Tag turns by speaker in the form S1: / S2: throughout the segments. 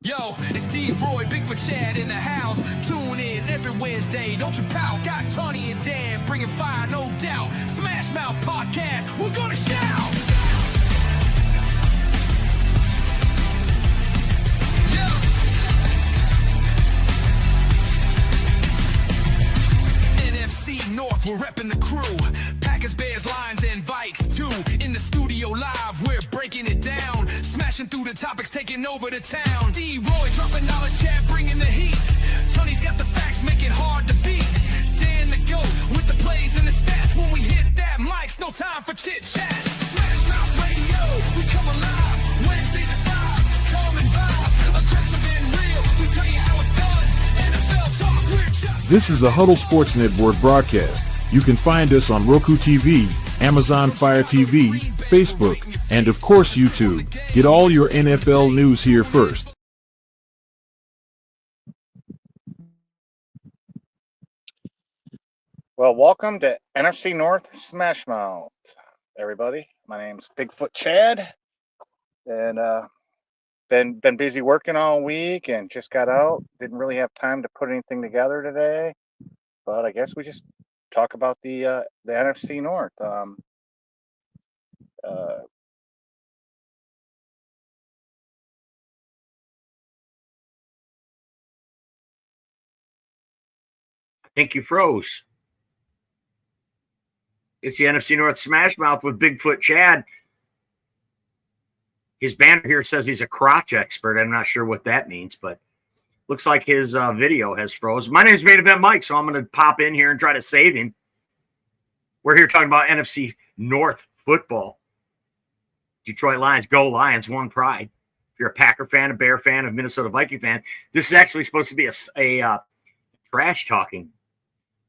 S1: Yo, it's D-Roy, Bigfoot Chad in the house. Tune in every Wednesday, don't you pout. Got Tony and Dan bringing fire, no doubt. Smash Mouth Podcast, we're gonna shout. Yo. NFC North, we're repping the crew. Packers, Bears, Lions, and Vikes too. In the studio live, we're breaking it down. Smashing through the topics, taking over the town. D-Roy dropping knowledge, Chad bringing the heat. Tony's got the facts, make it hard to beat. Dan the GOAT with the plays and the stats. When we hit that mics, no time for chit-chats. Smash Mouth Radio, we come alive. Wednesdays at 5, come and vibe. Aggressive and real, we tell you how it's done. NFL talk, we're just...
S2: This is a Huddle Sports Network broadcast. You can find us on Roku TV, Amazon Fire TV, Facebook, and of course YouTube. Get all your NFL news here first.
S3: Well, welcome to NFC North Smash Mouth, everybody. My name's Bigfoot Chad, and been busy working all week and just got out. Didn't really have time to put anything together today, but I guess we just talk about the NFC North.
S4: I think you froze. It's the NFC North Smash Mouth with Bigfoot Chad. His banner here says he's a crotch expert. I'm not sure what that means, but looks like his video has froze. My name's Main Event Mike, so I'm going to pop in here and try to save him. We're here talking about NFC North football. Detroit Lions, go Lions, one pride. If you're a Packer fan, a Bear fan, a Minnesota Viking fan, this is actually supposed to be a trash talking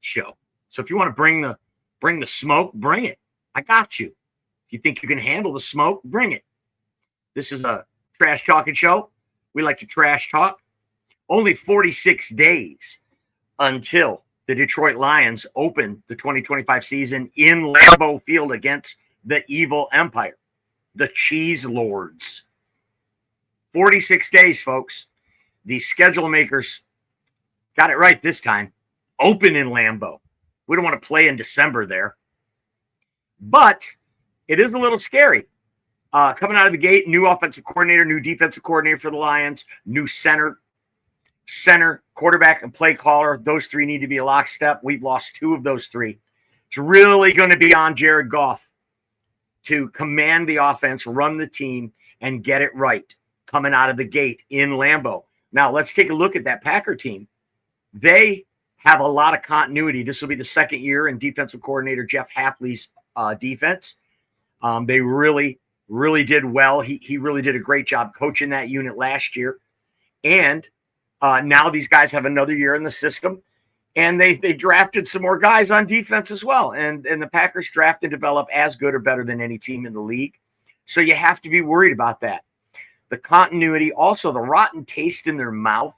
S4: show. So if you want to bring the smoke, bring it. I got you. If you think you can handle the smoke, bring it. This is a trash talking show. We like to trash talk. Only 46 days until the Detroit Lions open the 2025 season in Lambeau Field against the Evil Empire, the Cheese Lords. 46 days, folks. The schedule makers got it right this time. Open in Lambeau. We don't want to play in December there. But it is a little scary. Coming out of the gate, new offensive coordinator, new defensive coordinator for the Lions, new center, quarterback, and play caller. Those three need to be a lockstep. We've lost two of those three. It's really going to be on Jared Goff to command the offense, run the team, and get it right coming out of the gate in Lambeau. Now, let's take a look at that Packer team. They have a lot of continuity. This will be the second year in defensive coordinator Jeff Hafley's defense. They really did well. He really did a great job coaching that unit last year. And now these guys have another year in the system. And they drafted some more guys on defense as well. And the Packers draft and develop as good or better than any team in the league. So you have to be worried about that. The continuity, also the rotten taste in their mouth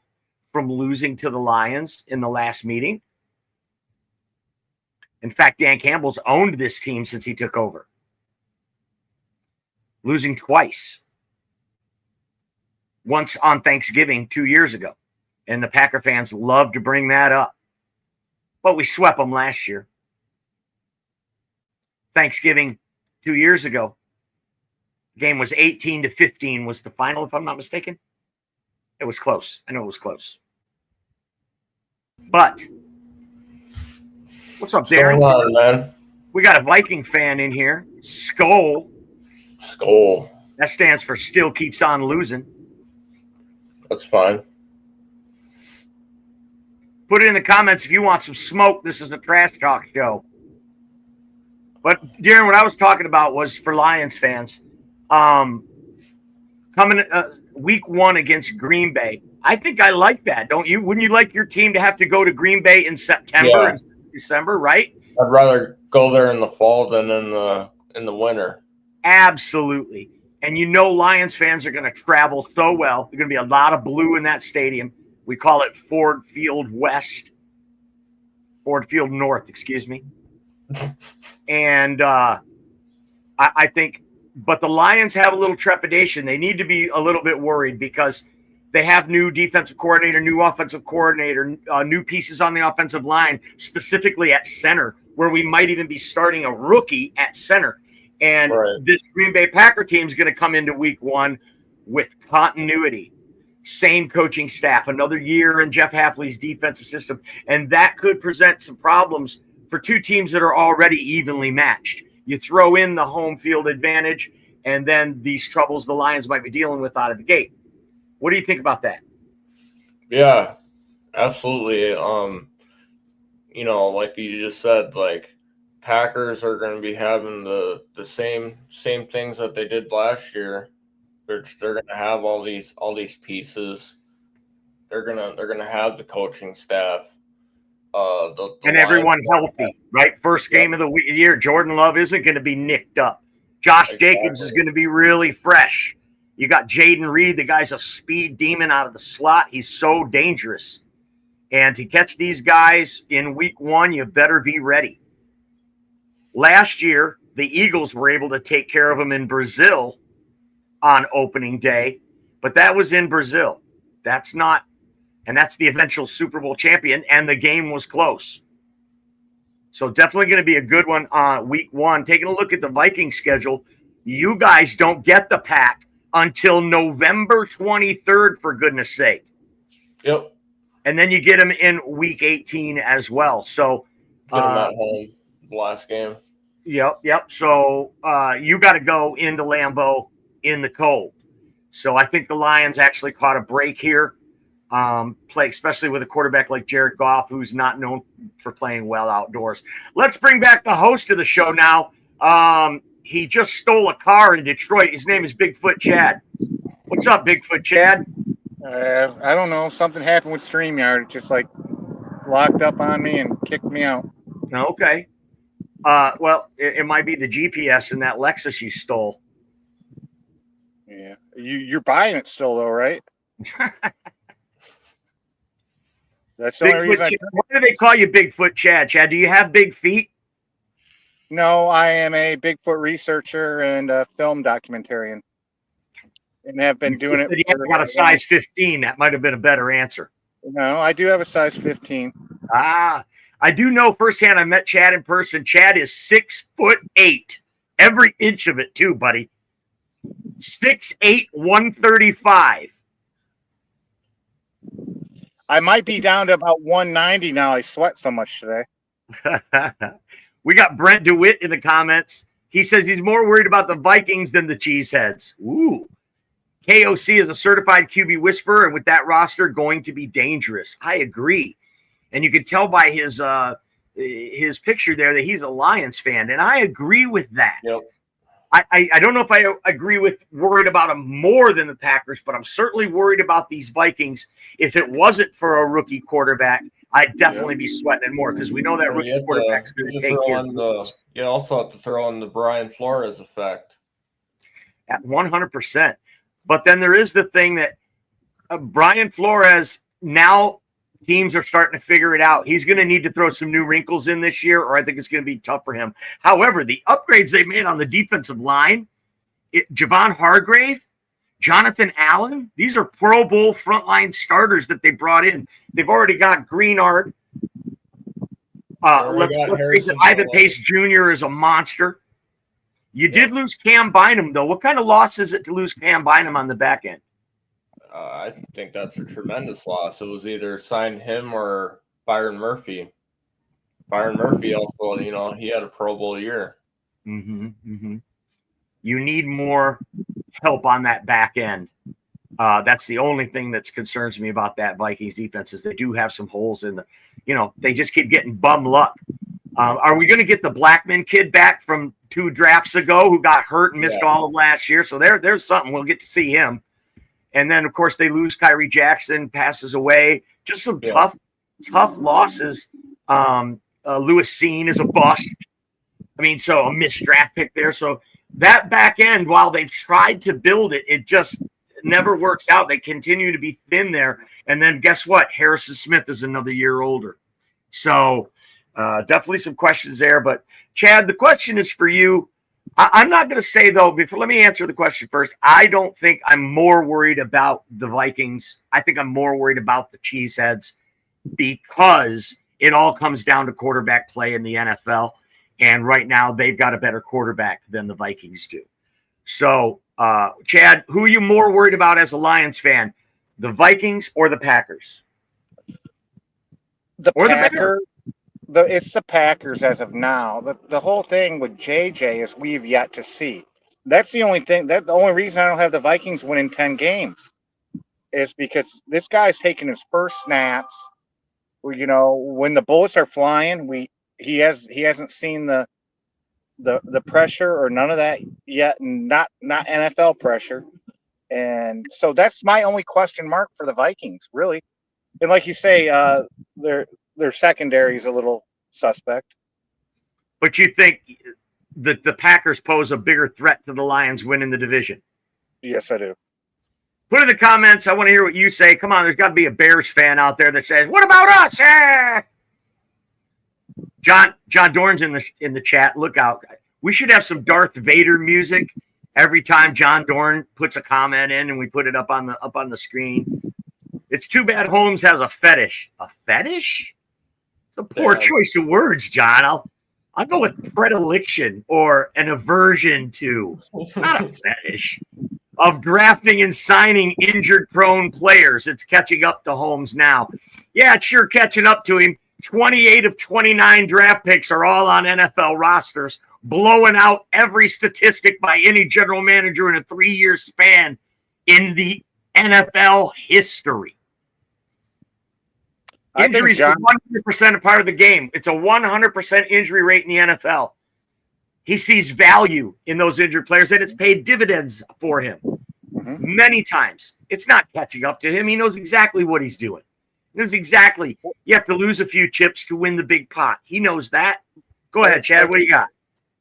S4: from losing to the Lions in the last meeting. In fact, Dan Campbell's owned this team since he took over. Losing twice. Once on Thanksgiving 2 years ago. And the Packer fans love to bring that up. But we swept them last year. Thanksgiving 2 years ago. The game was 18-15 was the final, if I'm not mistaken. It was close. I know it was close. But what's up, Darren?
S5: What's going on, man?
S4: We got a Viking fan in here. Skull. That stands for still keeps on losing.
S5: That's fine.
S4: Put it in the comments if you want some smoke. This is a trash talk show. But Darren, what I was talking about was for Lions fans. Coming week 1 against Green Bay. I think I like that, don't you? Wouldn't you like your team to have to go to Green Bay in September and December, right?
S5: I'd rather go there in the fall than in the winter.
S4: Absolutely. And you know Lions fans are going to travel so well. There's going to be a lot of blue in that stadium. We call it Ford Field West. Ford Field North, excuse me. And I think – but the Lions have a little trepidation. They need to be a little bit worried because They have new defensive coordinator, new offensive coordinator, new pieces on the offensive line, specifically at center, where we might even be starting a rookie at center. And this Green Bay Packer team is going to come into week 1 with continuity, same coaching staff, another year in Jeff Hafley's defensive system. And that could present some problems for two teams that are already evenly matched. You throw in the home field advantage, and then these troubles the Lions might be dealing with out of the gate. What do you think about that?
S5: Yeah, absolutely. Like you just said, like Packers are going to be having the same things that they did last year. They're going to have all these pieces. They're gonna have the coaching staff.
S4: And everyone healthy, right? First game of the year, Jordan Love isn't going to be nicked up. Josh Jacobs is going to be really fresh. You got Jaden Reed. The guy's a speed demon out of the slot. He's so dangerous. And to catch these guys in week 1, you better be ready. Last year, the Eagles were able to take care of them in Brazil on opening day, but that was in Brazil. That's the eventual Super Bowl champion, and the game was close. So definitely going to be a good one on week 1. Taking a look at the Vikings schedule, you guys don't get the Pack until November 23rd, for goodness sake.
S5: Yep.
S4: And then you get them in week 18 as well. So
S5: get them at home last game.
S4: Yep. So you got to go into Lambeau in the cold. So I think the Lions actually caught a break here. Play, especially with a quarterback like Jared Goff, who's not known for playing well outdoors. Let's bring back the host of the show now. He just stole a car in Detroit. His name is Bigfoot Chad. What's up, Bigfoot Chad?
S3: I don't know. Something happened with StreamYard. It just locked up on me and kicked me out.
S4: Okay. Well, it might be the GPS in that Lexus you stole.
S3: Yeah. You're buying it still, though, right? That's the only reason.
S4: Why do they call you Bigfoot Chad? Chad, do you have big feet?
S3: No, I am a Bigfoot researcher and a film documentarian, and have been doing it.
S4: You have got a size 15. That might have been a better answer.
S3: No, I do have a size 15.
S4: I do know firsthand. I met Chad in person. Chad is 6'8", every inch of it too, buddy. 6'8", 135.
S3: I might be down to about 190 now. I sweat so much today.
S4: We got Brent DeWitt in the comments. He says he's more worried about the Vikings than the Cheeseheads. Ooh. KOC is a certified QB whisperer, and with that roster, going to be dangerous. I agree. And you can tell by his picture there that he's a Lions fan, and I agree with that.
S5: Yep.
S4: I don't know if I agree with worried about them more than the Packers, but I'm certainly worried about these Vikings. If it wasn't for a rookie quarterback, I'd definitely be sweating more because we know that rookie quarterback's going to take his.
S5: You also have to throw in the Brian Flores effect.
S4: At 100%. But then there is the thing that Brian Flores, now teams are starting to figure it out. He's going to need to throw some new wrinkles in this year, or I think it's going to be tough for him. However, the upgrades they made on the defensive line, Javon Hargrave, Jonathan Allen, these are Pro Bowl frontline starters that they brought in. They've already got Greenard. Let's face it, Ivan Pace Jr. is a monster. You did lose Cam Bynum, though. What kind of loss is it to lose Cam Bynum on the back end?
S5: I think that's a tremendous loss. It was either sign him or Byron Murphy. Byron Murphy also, he had a Pro Bowl year.
S4: Mm-hmm. You need more help on that back end. That's the only thing that concerns me about that Vikings defense is they do have some holes in they just keep getting bum luck. Are we going to get the Blackman kid back from 2 drafts ago who got hurt and missed all of last year? So there's something. We'll get to see him. And then, of course, they lose Kyrie Jackson, passes away. Just some tough losses. Lewis Seen is a bust. So a missed draft pick there. So that back end, while they've tried to build it, it just never works out. They continue to be thin there. And then guess what? Harrison Smith is another year older. So definitely some questions there. But, Chad, the question is for you. I'm not going to say, though, let me answer the question first. I don't think I'm more worried about the Vikings. I think I'm more worried about the Cheeseheads because it all comes down to quarterback play in the NFL. And right now, they've got a better quarterback than the Vikings do. So, Chad, who are you more worried about as a Lions fan, the Vikings or the Packers?
S3: The Packers. It's the Packers as of now. The whole thing with JJ is we've yet to see. That's the only thing. The only reason I don't have the Vikings winning 10 games is because this guy's taking his first snaps. You know, when the bullets are flying, he hasn't seen the pressure or none of that yet. Not NFL pressure, and so that's my only question mark for the Vikings, really. And like you say, their secondary is a little suspect.
S4: But you think that the Packers pose a bigger threat to the Lions winning the division?
S3: Yes, I do.
S4: Put in the comments. I want to hear what you say. Come on, there's got to be a Bears fan out there that says, "What about us?" John Dorn's in the chat. Look out! We should have some Darth Vader music every time John Dorn puts a comment in, and we put it up on the screen. It's too bad Holmes has a fetish. A fetish? It's a poor choice of words, John. I'll go with predilection or an aversion to, not a fetish, of drafting and signing injured-prone players. It's catching up to Holmes now. Yeah, it's sure catching up to him. 28 of 29 draft picks are all on NFL rosters, blowing out every statistic by any general manager in a 3-year span in the NFL history. Injuries are 100% a part of the game. It's a 100% injury rate in the NFL. He sees value in those injured players, and it's paid dividends for him many times. It's not catching up to him. He knows exactly what he's doing. He knows exactly. You have to lose a few chips to win the big pot. He knows that. Go ahead, Chad. What do you got?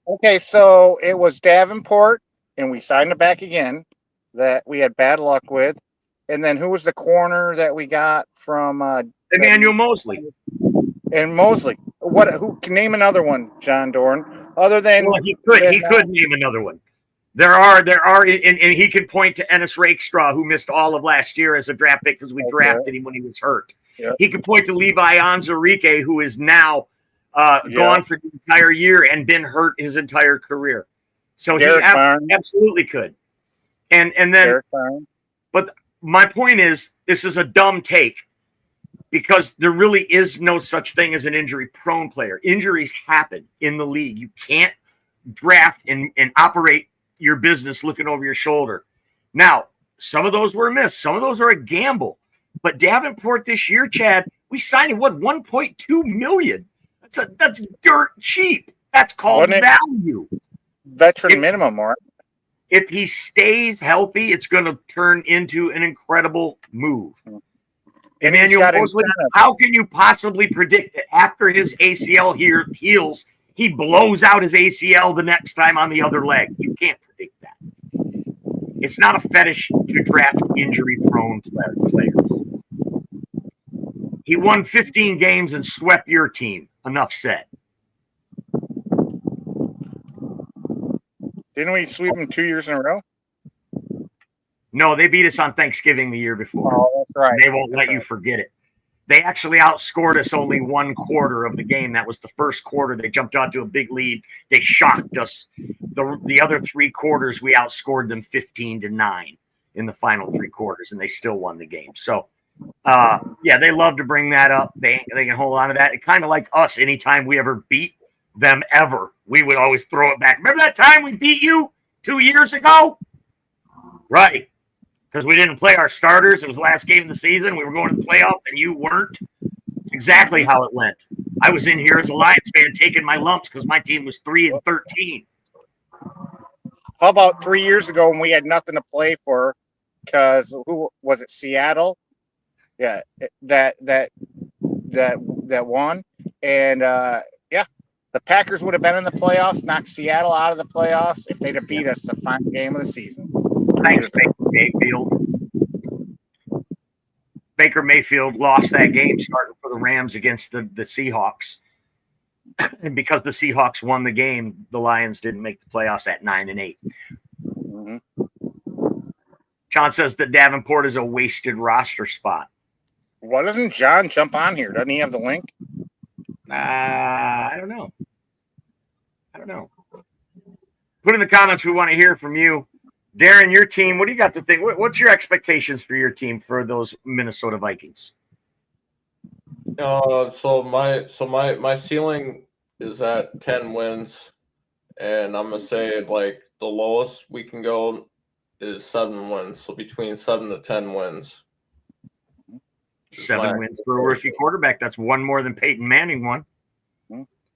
S3: Okay, so it was Davenport, and we signed it back again, that we had bad luck with. And then who was the corner that we got from
S4: Emmanuel Mosley.
S3: And Mosley. Who can name another one, John Dorn? Other than
S4: he could name another one. There are, and he could point to Ennis Rakestraw, who missed all of last year as a draft pick because we drafted him when he was hurt. Yeah. He could point to Levi Onwuzurike, who is now gone for the entire year and been hurt his entire career. So Derek he absolutely could. And then, but my point is, this is a dumb take because there really is no such thing as an injury-prone player. Injuries happen in the league. You can't draft and operate your business looking over your shoulder. Now, some of those were a miss. Some of those are a gamble. But Davenport this year, Chad, we signed him, $1.2 million. That's dirt cheap. That's called value.
S3: Veteran minimum, right?
S4: If he stays healthy, it's going to turn into an incredible move. Emmanuel Mosley, how can you possibly predict that after his ACL heals, he blows out his ACL the next time on the other leg? You can't predict that. It's not a fetish to draft injury-prone players. He won 15 games and swept your team. Enough said.
S3: Didn't we sweep them 2 years in a row?
S4: No, they beat us on Thanksgiving the year before.
S3: Oh, that's right.
S4: They won't let you forget it. They actually outscored us only one quarter of the game. That was the first quarter. They jumped out to a big lead. They shocked us. The other 3 quarters, we outscored them 15-9 in the final 3 quarters, and they still won the game. So, they love to bring that up. They can hold on to that. It's kind of like us. Anytime we ever beat them ever, we would always throw it back. Remember that time we beat you 2 years ago? Right. Because we didn't play our starters. It was the last game of the season. We were going to the playoffs, and you weren't. It's exactly how it went. I was in here as a Lions fan taking my lumps because my team was 3-13.
S3: How about 3 years ago when we had nothing to play for? Because who was it? Seattle. Yeah, that won, and the Packers would have been in the playoffs, knocked Seattle out of the playoffs if they'd have beat us the final game of the season.
S4: Thanks, Baker Mayfield. Baker Mayfield lost that game starting for the Rams against the Seahawks. And because the Seahawks won the game, the Lions didn't make the playoffs at 9-8.
S3: Mhm.
S4: John says that Davenport is a wasted roster spot.
S3: Why doesn't John jump on here? Doesn't he have the link?
S4: I don't know. Put in the comments. We want to hear from you. Darren, your team, what do you got to think? What's your expectations for your team for those Minnesota Vikings?
S5: So my ceiling is at 10 wins, and I'm gonna say like the lowest we can go is 7 wins. So between 7 to 10 wins.
S4: 7 wins for a rookie quarterback. That's one more than Peyton Manning won.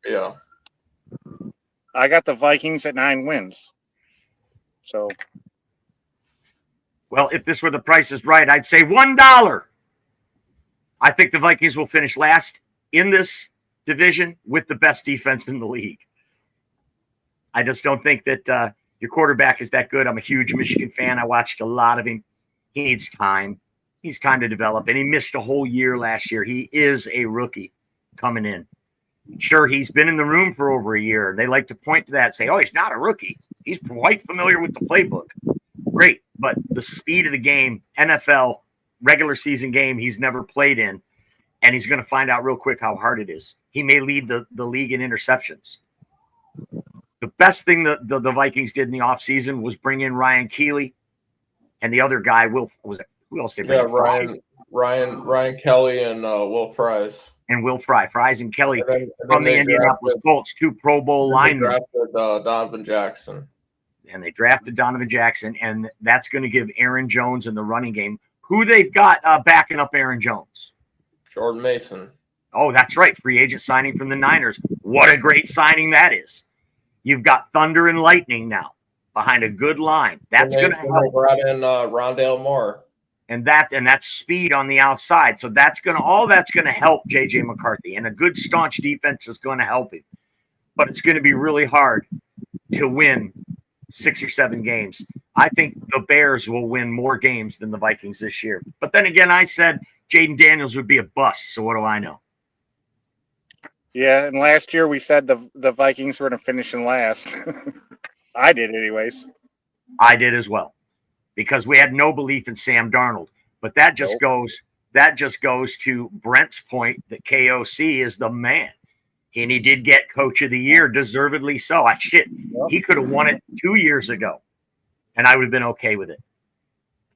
S5: Yeah.
S3: I got the Vikings at 9 wins. So,
S4: well, if this were the Price is Right, I'd say $1. I think the Vikings will finish last in this division with the best defense in the league. I just don't think that your quarterback is that good. I'm a huge Michigan fan. I watched a lot of him. He needs time. He's time to develop, and he missed a whole year last year. He is a rookie coming in. Sure, he's been in the room for over a year. They like to point to that and say, oh, he's not a rookie. He's quite familiar with the playbook. Great, but the speed of the game, NFL, regular season game he's never played in, and he's going to find out real quick how hard it is. He may lead the league in interceptions. The best thing the Vikings did in the offseason was bring in Ryan Keeley and the other guy, who else did they bring?
S5: Ryan Kelly and Will Fries.
S4: And Will Fries and Kelly
S5: And then
S4: from the
S5: they
S4: Indianapolis Colts, 2 Pro Bowl
S5: They
S4: linemen.
S5: drafted Donovan Jackson.
S4: And they drafted Donovan Jackson, and that's going to give Aaron Jones in the running game. Who they've got backing up Aaron Jones?
S5: Jordan Mason.
S4: Oh, that's right. Free agent signing from the Niners. What a great signing that is. You've got Thunder and Lightning now behind a good line. That's going to help.
S5: They brought in Rondale Moore.
S4: And that's speed on the outside. So that's going to help JJ McCarthy. And a good staunch defense is going to help him. But it's going to be really hard to win 6 or 7 games. I think the Bears will win more games than the Vikings this year. But then again, I said Jaden Daniels would be a bust. So what do I know?
S3: yeah, and last year we said the Vikings were going to finish in last. I did anyways.
S4: I did as well, because we had no belief in Sam Darnold. But that just goes to Brent's point that KOC is the man. And he did get Coach of the Year, deservedly so. He could have won it 2 years ago, and I would have been okay with it.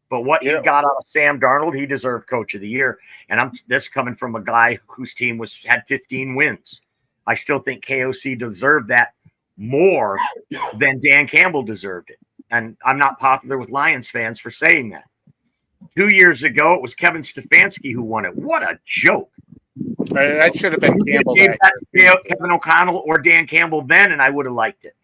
S4: But what he got out of Sam Darnold, he deserved Coach of the Year. And this coming from a guy whose team had 15 wins. I still think KOC deserved that more than Dan Campbell deserved it. And I'm not popular with Lions fans for saying that. 2 years ago, it was Kevin Stefanski who won it. What a joke.
S3: That should have been Campbell.
S4: Kevin O'Connell or Dan Campbell then, and I would have liked it.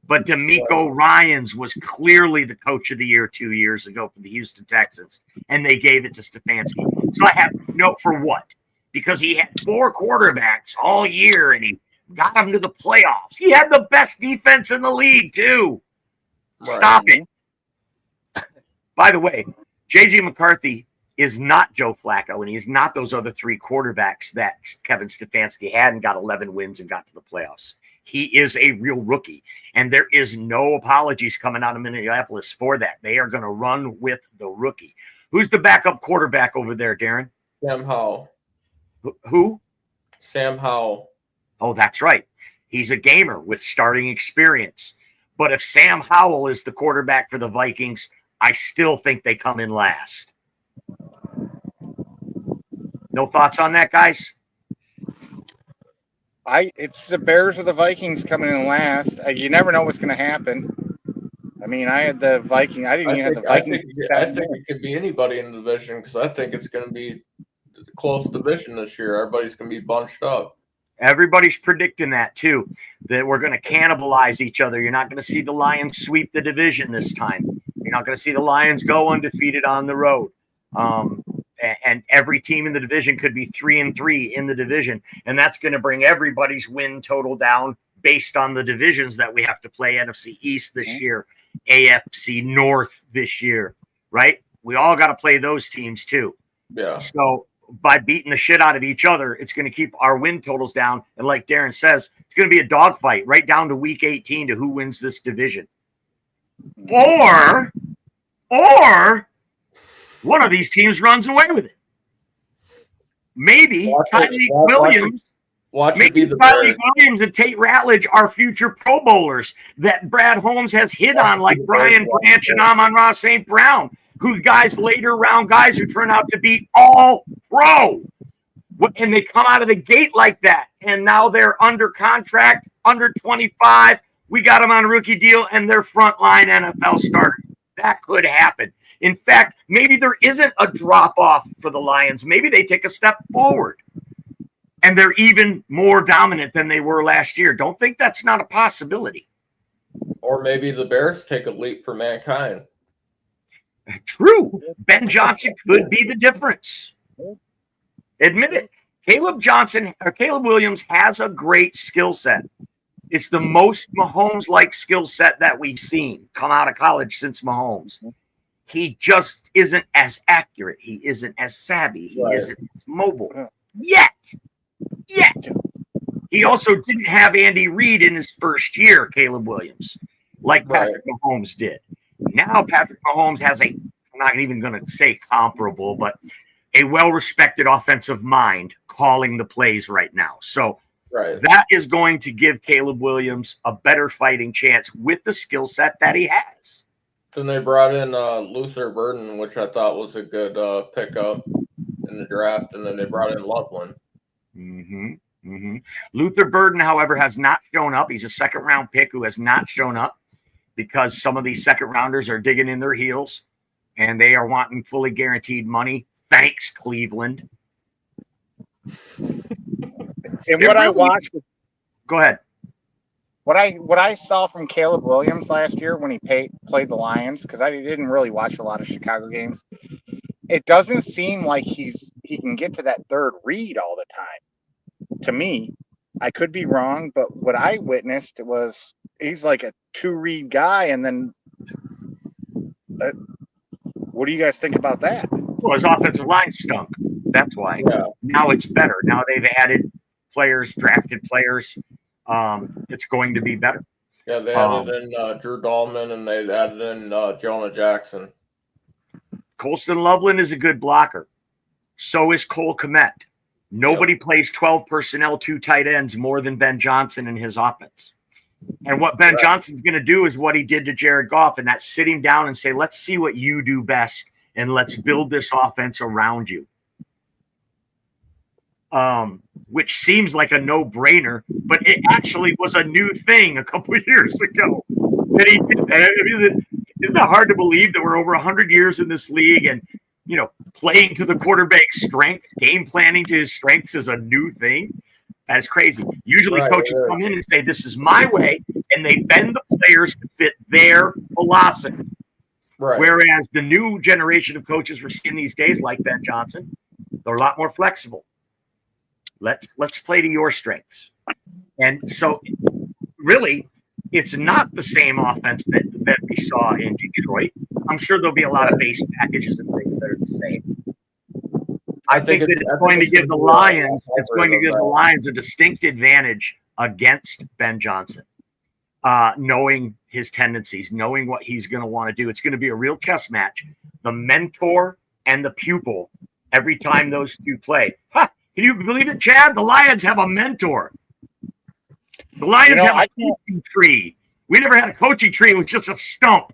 S4: But DeMeco Ryans was clearly the Coach of the Year 2 years ago for the Houston Texans, and they gave it to Stefanski. So I have no for what? Because he had 4 quarterbacks all year, and he got them to the playoffs. He had the best defense in the league, too. Right. Stop it. By the way, J.J. McCarthy is not Joe Flacco, and he's not those other 3 quarterbacks that Kevin Stefanski had and got 11 wins and got to the playoffs. He is a real rookie, and there is no apologies coming out of Minneapolis for that. They are going to run with the rookie. Who's the backup quarterback over there, Darren?
S5: Sam Howell.
S4: Who?
S5: Sam Howell.
S4: Oh, that's right. He's a gamer with starting experience. But if Sam Howell is the quarterback for the Vikings, I still think they come in last. No thoughts on that, guys?
S3: It's the Bears or the Vikings coming in last. You never know what's going to happen. I mean, I had the Viking. I didn't even have the Vikings.
S5: I think it could be anybody in the division because I think it's going to be a close division this year. Everybody's going to be bunched up.
S4: Everybody's predicting that, too, that we're going to cannibalize each other. You're not going to see the Lions sweep the division this time. You're not going to see the Lions go undefeated on the road. And every team in the division could be 3-3 in the division. And that's going to bring everybody's win total down based on the divisions that we have to play. NFC East this year, AFC North this year, right? We all got to play those teams too.
S5: Yeah.
S4: So by beating the shit out of each other, it's going to keep our win totals down. And like Darren says, it's going to be a dogfight right down to week 18 to who wins this division. Or one of these teams runs away with it. Maybe Tyreek Williams. Maybe Tyreek Williams and Tate Ratledge are future Pro Bowlers that Brad Holmes has hit on, like Brian Branch and Amon-Ra St. Brown, who guys later round guys who turn out to be all pro. And they come out of the gate like that. And now they're under contract, under 25. We got them on a rookie deal, and they're frontline NFL starters. That could happen. In fact, maybe there isn't a drop-off for the Lions. Maybe they take a step forward, and they're even more dominant than they were last year. Don't think that's not a possibility.
S5: Or maybe the Bears take a leap for mankind.
S4: True. Ben Johnson could be the difference. Admit it. Caleb Williams has a great skill set. It's the most Mahomes-like skill set that we've seen come out of college since Mahomes. He just isn't as accurate. He isn't as savvy. He isn't as mobile. Yet. He also didn't have Andy Reid in his first year, Caleb Williams, like Patrick Mahomes did. Now Patrick Mahomes has I'm not even going to say comparable, but a well-respected offensive mind calling the plays right now. So that is going to give Caleb Williams a better fighting chance with the skill set that he has.
S5: Then they brought in Luther Burden, which I thought was a good pickup in the draft, and then they brought in Loveland.
S4: Luther Burden, however, has not shown up. He's a second-round pick who has not shown up because some of these second-rounders are digging in their heels, and they are wanting fully guaranteed money. Thanks, Cleveland.
S3: And what I watched,
S4: go ahead.
S3: What I saw from Caleb Williams last year when he played the Lions, because I didn't really watch a lot of Chicago games, it doesn't seem like he can get to that third read all the time. To me, I could be wrong, but what I witnessed was he's like a 2-read guy, and then what do you guys think about that?
S4: Well, his offensive line stunk. That's why.
S5: Yeah.
S4: Now it's better. Now they've added players, drafted players. It's going to be better.
S5: Yeah, they added in Drew Dahlman, and they added in Jonah Jackson.
S4: Colston Loveland is a good blocker. So is Cole Kmet. Nobody plays 12 personnel, 2 tight ends more than Ben Johnson in his offense. And what Ben Johnson's going to do is what he did to Jared Goff, and that's sit him down and say, let's see what you do best, and let's build this offense around you. Which seems like a no-brainer, but it actually was a new thing a couple of years ago that he did that. I mean, isn't it hard to believe that we're over 100 years in this league, and playing to the quarterback's strengths, game planning to his strengths is a new thing? That's crazy. Usually coaches come in and say, this is my way, and they bend the players to fit their philosophy. Right. Whereas the new generation of coaches we're seeing these days, like Ben Johnson, they're a lot more flexible. Let's play to your strengths. And so really, it's not the same offense that we saw in Detroit. I'm sure there'll be a lot of base packages and things that are the same. I think that it's going to give the Lions a distinct advantage against Ben Johnson, knowing his tendencies, knowing what he's going to want to do. It's going to be a real chess match. The mentor and the pupil every time those two play. Can you believe it, Chad? The Lions have a mentor. The Lions have a coaching tree. We never had a coaching tree. It was just a stump.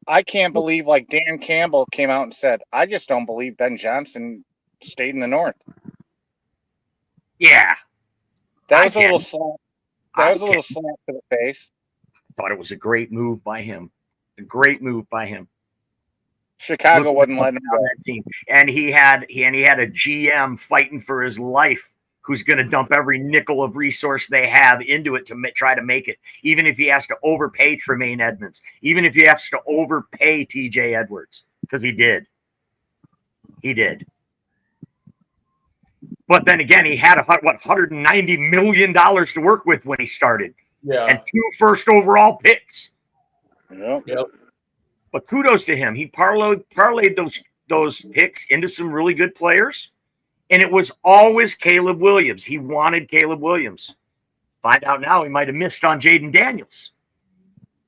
S3: I can't believe, like, Dan Campbell came out and said, I just don't believe Ben Johnson stayed in the North.
S4: Yeah.
S3: That was a little slap. That was a little slap to the face.
S4: I thought it was a great move by him. A great move by him.
S3: Chicago wouldn't let him go.
S4: Team. And he had a GM fighting for his life who's going to dump every nickel of resource they have into it to try to make it, even if he has to overpay Tremaine Edmonds, even if he has to overpay TJ Edwards, because he did. He did. But then again, he had $190 million to work with when he started.
S5: Yeah.
S4: And 2 first overall picks.
S3: Yep.
S5: Yep.
S4: But kudos to him. He parlayed those those picks into some really good players, and it was always Caleb Williams. He wanted Caleb Williams. Find out now he might have missed on Jaden Daniels.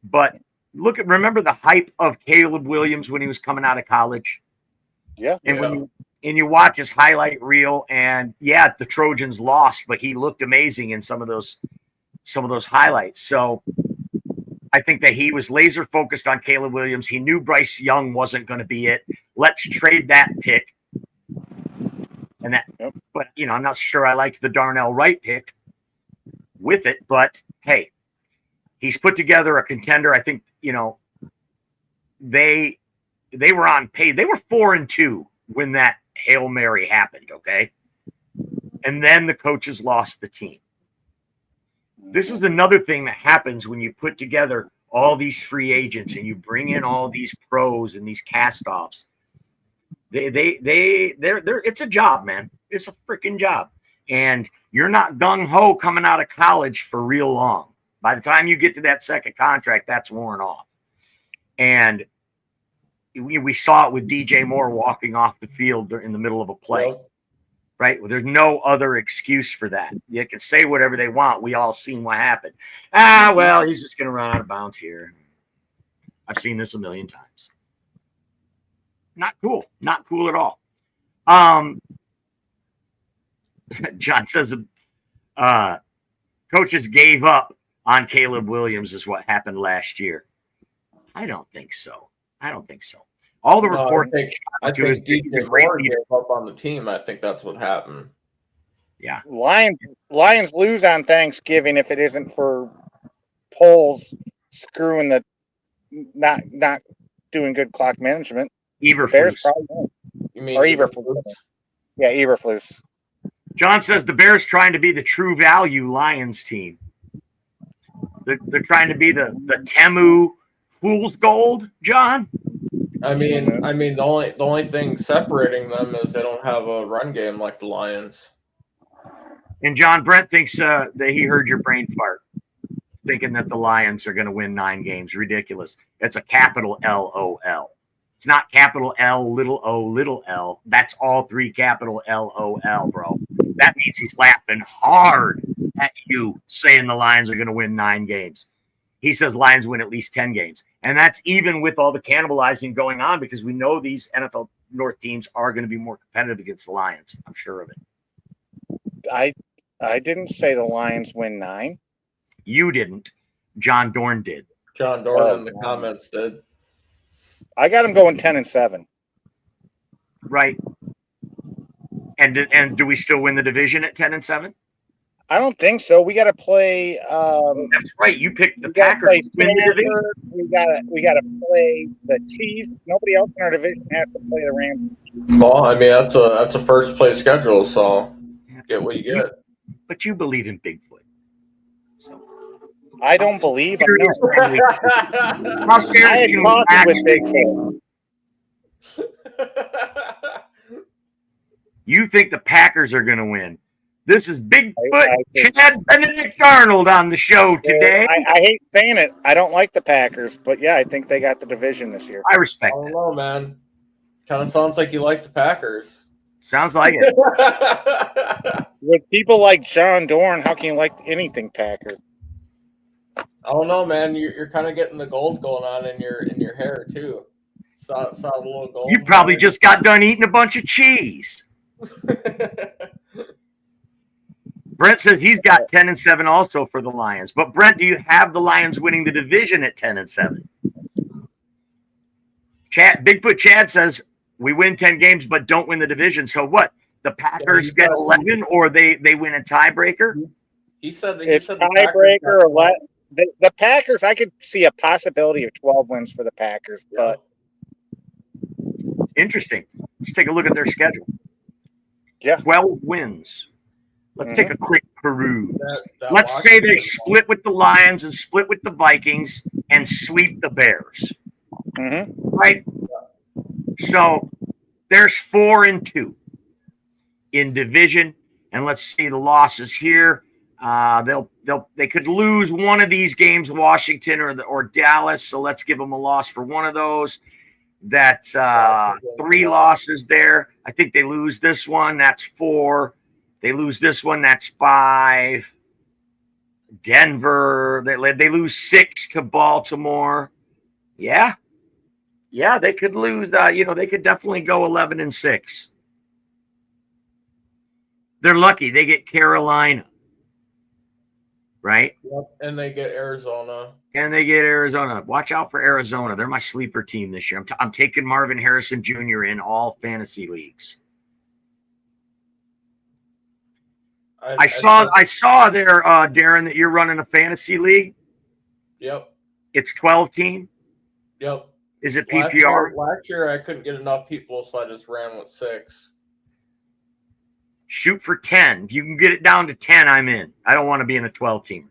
S4: But remember the hype of Caleb Williams when he was coming out of college?
S3: Yeah.
S4: And when you watch his highlight reel, and the Trojans lost, but he looked amazing in some of those highlights. So I think that he was laser focused on Caleb Williams. He knew Bryce Young wasn't going to be it. Let's trade that pick. And that, but I'm not sure I liked the Darnell Wright pick with it, but hey, he's put together a contender. I think, they were on pace. They were 4-2 when that Hail Mary happened. Okay. And then the coaches lost the team. This is another thing that happens when you put together all these free agents and you bring in all these pros and these cast-offs. It's a job, man. It's a freaking job. And you're not gung-ho coming out of college for real long. By the time you get to that second contract, that's worn off. And we saw it with DJ Moore walking off the field in the middle of a play. Right? Well, there's no other excuse for that. You can say whatever they want. We all seen what happened. Well, he's just going to run out of bounds here. I've seen this a million times. Not cool. Not cool at all. John says coaches gave up on Caleb Williams is what happened last year. I don't think so. All the reports.
S5: I think DJ Moore gave up on the team. I think that's what happened.
S4: Yeah.
S3: Lions lose on Thanksgiving if it isn't for polls screwing the not doing good clock management.
S4: Eberflus.
S5: You mean
S3: Eberflus? Yeah, Eberflus.
S4: John says the Bears trying to be the true value Lions team. They're trying to be the Temu Fool's Gold, John.
S5: I mean, the only thing separating them is they don't have a run game like the Lions.
S4: And John Brent thinks that he heard your brain fart, thinking that the Lions are going to win 9 games. Ridiculous. It's a capital LOL. It's not capital L, little o, little l. That's all 3 capital LOL, bro. That means he's laughing hard at you saying the Lions are going to win 9 games. He says Lions win at least 10 games. And that's even with all the cannibalizing going on, because we know these NFL North teams are going to be more competitive against the Lions. I'm sure of it.
S3: I didn't say the Lions win 9.
S4: You didn't. John Dorn did.
S5: John Dorn in the comments did.
S3: I got them going 10-7.
S4: Right. And do we still win the division at 10-7?
S3: I don't think so. We got to play.
S4: That's right. You picked the Packers to win the division.
S3: We got to play the Chiefs. Nobody else in our division has to play the Rams.
S5: Well, I mean that's a first place schedule, so get what you get.
S4: But you believe in Bigfoot. So
S3: I don't believe.
S4: How
S3: I had coffee with Bigfoot.
S4: You think the Packers are going to win? This is Bigfoot Chad Benedict Arnold on the show today.
S3: I hate saying it. I don't like the Packers, but yeah, I think they got the division this year.
S4: I respect
S5: I don't know, man. Kind of sounds like you like the Packers.
S4: Sounds like it.
S3: With people like John Dorn, how can you like anything Packers?
S5: I don't know, man. You're kind of getting the gold going on in your hair too. Saw a little gold.
S4: You probably just got done eating a bunch of cheese. Brent says he's got 10-7 also for the Lions. But Brent, do you have the Lions winning the division at 10-7? Bigfoot Chad says we win 10 games but don't win the division. So what? The Packers get 11 or they win a tiebreaker?
S5: He said
S3: it's tiebreaker or what? The Packers, I could see a possibility of 12 wins for the Packers, but
S4: interesting. Let's take a look at their schedule.
S3: Yeah.
S4: 12 wins. Let's take a quick peruse. Let's say they split with the Lions and split with the Vikings and sweep the Bears. Right? So there's 4-2 in division. And let's see the losses here. They could lose one of these games, Washington or Dallas. So let's give them a loss for one of those. That's 3 losses there. I think they lose this one. That's 4. They lose this one. That's 5. Denver, they lose 6 to Baltimore. Yeah. Yeah, they could lose. They could definitely go 11-6. They're lucky. They get Carolina. Right?
S5: Yep. And they get Arizona.
S4: Watch out for Arizona. They're my sleeper team this year. I'm taking Marvin Harrison Jr. in all fantasy leagues. I saw there, Darren, that you're running a fantasy league.
S5: Yep.
S4: It's 12 team.
S5: Yep.
S4: Is it PPR?
S5: Last year I couldn't get enough people, so I just ran with 6.
S4: Shoot for 10. If you can get it down to 10, I'm in. I don't want to be in a 12 team.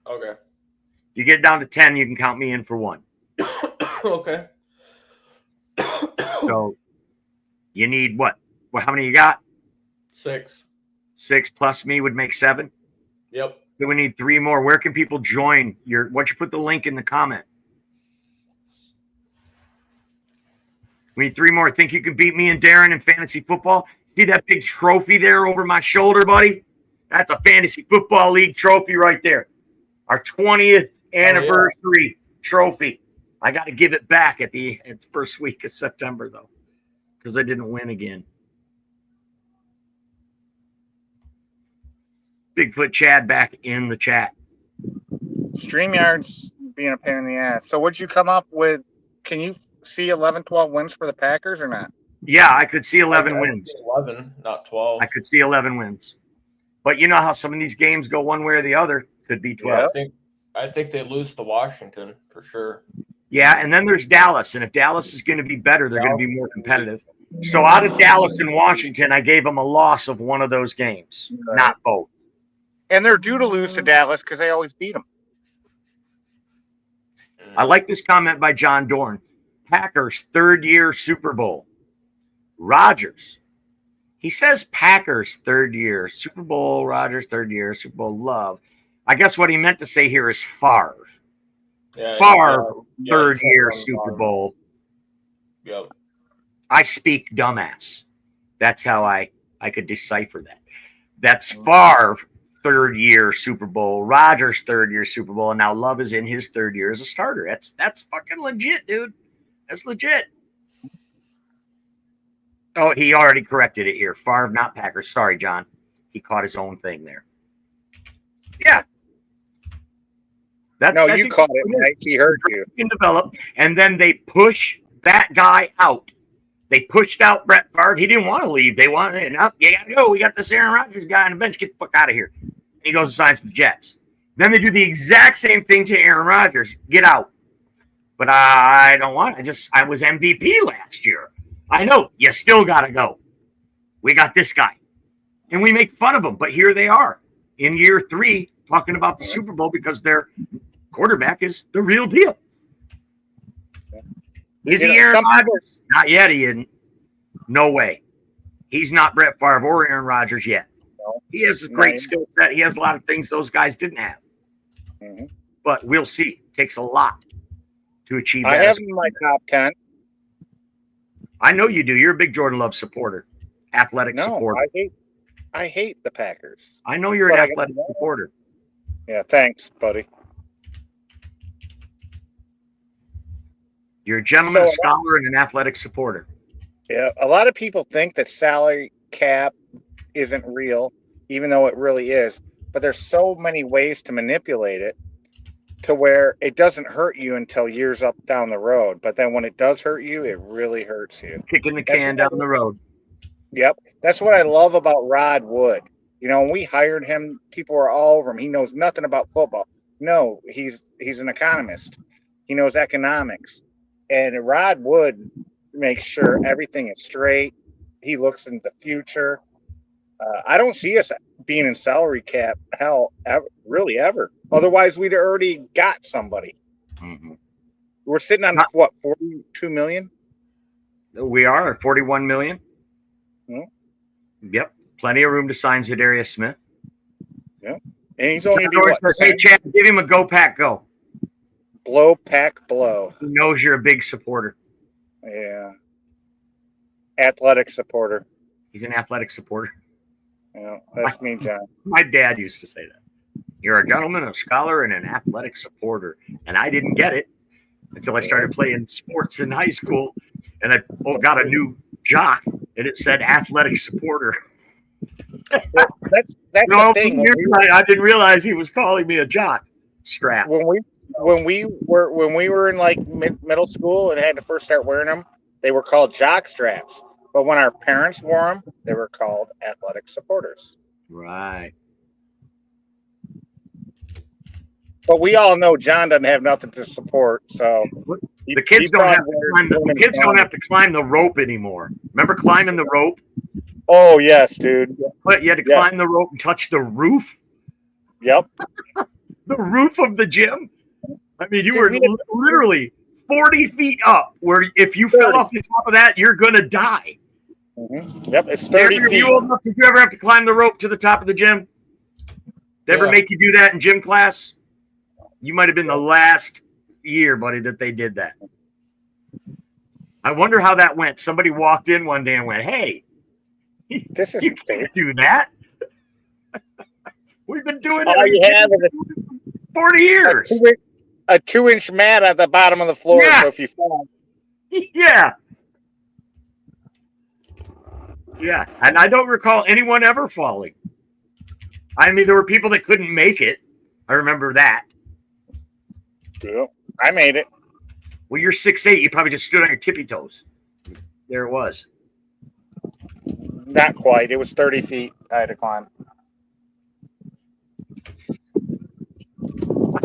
S5: Okay.
S4: You get it down to 10, you can count me in for 1.
S5: Okay.
S4: So you need what? Well, how many you got?
S5: 6.
S4: 6 plus me would make 7.
S5: Yep.
S4: So we need 3 more. Where can people join your? Why don't you put the link in the comment? We need 3 more. Think you can beat me and Darren in fantasy football? See that big trophy there over my shoulder, buddy? That's a fantasy football league trophy right there. Our 20th anniversary trophy. I got to give it back at the first week of September, though, because I didn't win again. Bigfoot Chad back in the chat.
S3: StreamYard's being a pain in the ass. So what'd you come up with? Can you see 11, 12 wins for the Packers or not?
S4: Yeah, I could see 11 wins.
S5: 11, not 12.
S4: I could see 11 wins. But you know how some of these games go one way or the other. Could be 12.
S5: Yeah, I think they lose to Washington for sure.
S4: Yeah, and then there's Dallas. And if Dallas is going to be better, they're going to be more competitive. So out of Dallas and Washington, I gave them a loss of one of those games, not both.
S3: And they're due to lose to Dallas because they always beat them.
S4: I like this comment by John Dorn. Packers, 3rd-year Super Bowl. Rodgers. He says Packers, 3rd year. Super Bowl, Rodgers, 3rd year. Super Bowl, love. I guess what he meant to say here is Favre.
S5: Yeah,
S4: Favre,
S5: yeah,
S4: 3rd year
S5: yeah,
S4: Super Bowl.
S5: Yep.
S4: I speak dumbass. That's how I could decipher that. That's Favre, 3rd year Super Bowl. Rodgers, 3rd year Super Bowl. And now Love is in his 3rd year as a starter. That's fucking legit, dude. That's legit. Oh, he already corrected it here. Favre, not Packers. Sorry, John. He caught his own thing there. Yeah.
S3: You caught it, Mike. He heard you.
S4: Can develop, and then they push that guy out. They pushed out Brett Favre. He didn't want to leave. They wanted, no, you got to go. We got this Aaron Rodgers guy on the bench. Get the fuck out of here. He goes and signs for the Jets. Then they do the exact same thing to Aaron Rodgers. Get out. But I don't want it. I was MVP last year. I know. You still got to go. We got this guy. And we make fun of them. But here they are in year 3 talking about the Super Bowl because their quarterback is the real deal. Is he Aaron Rodgers? Not yet. He isn't. No way. He's not Brett Favre or Aaron Rodgers yet. He has a great skill set. He has a lot of things those guys didn't have.
S3: Mm-hmm.
S4: But we'll see. It takes a lot to achieve that.
S3: I have him in my top 10.
S4: I know you do. You're a big Jordan Love supporter, athletic supporter.
S3: I hate the Packers.
S4: I know you're an athletic supporter.
S3: Yeah, thanks, buddy.
S4: You're a gentleman, a scholar, and an athletic supporter.
S3: Yeah, a lot of people think that salary cap isn't real, even though it really is. But there's so many ways to manipulate it to where it doesn't hurt you until years up down the road. But then when it does hurt you, it really hurts you.
S4: Kicking the can down the road.
S3: Yep. That's what I love about Rod Wood. You know, when we hired him, people were all over him. He knows nothing about football. No, he's an economist. He knows economics. And Rod Wood makes sure everything is straight. He looks into the future. I don't see us being in salary cap hell really ever. Otherwise, we'd already got somebody.
S4: Mm-hmm.
S3: We're sitting on what, 42 million?
S4: We are 41 million.
S3: Mm-hmm.
S4: Yep, plenty of room to sign Zadarius Smith.
S3: Yep, and he's only
S4: says, "Hey, Chad, give him a go pack go."
S3: Blow pack blow.
S4: He knows you're a big supporter.
S3: Yeah. Athletic supporter.
S4: He's an athletic supporter.
S3: Yeah, that's me, John.
S4: My dad used to say that. You're a gentleman, a scholar, and an athletic supporter. And I didn't get it until I started playing sports in high school. And I got a new jock, and it said athletic supporter.
S3: Well, that's the thing.
S4: I didn't realize he was calling me a jock strap.
S3: When we were in like middle school and had to first start wearing them, they were called jock straps. But when our parents wore them, they were called athletic supporters.
S4: Right.
S3: But we all know John doesn't have nothing to support, so
S4: the kids don't have to climb the rope anymore. Remember climbing the rope?
S3: Oh yes, dude.
S4: But you had to climb the rope and touch the roof.
S3: Yep.
S4: The roof of the gym. I mean, you were literally 40 feet up, where if you fell off the top of that, you're gonna die.
S3: Mm-hmm. Yep, it's 30 feet.
S4: Did you ever have to climb the rope to the top of the gym? Did ever make you do that in gym class? You might have been the last year, buddy, that they did that. I wonder how that went. Somebody walked in one day and went, "Hey,
S3: this is
S4: you can't do that. We've been doing
S3: all you have is
S4: 40 years.
S3: A 2-inch mat at the bottom of the floor, so if you fall."
S4: Yeah. Yeah, and I don't recall anyone ever falling. I mean, there were people that couldn't make it. I remember that.
S3: Yeah, I made it.
S4: Well, you're 6'8". You probably just stood on your tippy toes. There it was.
S3: Not quite. It was 30 feet I had to climb.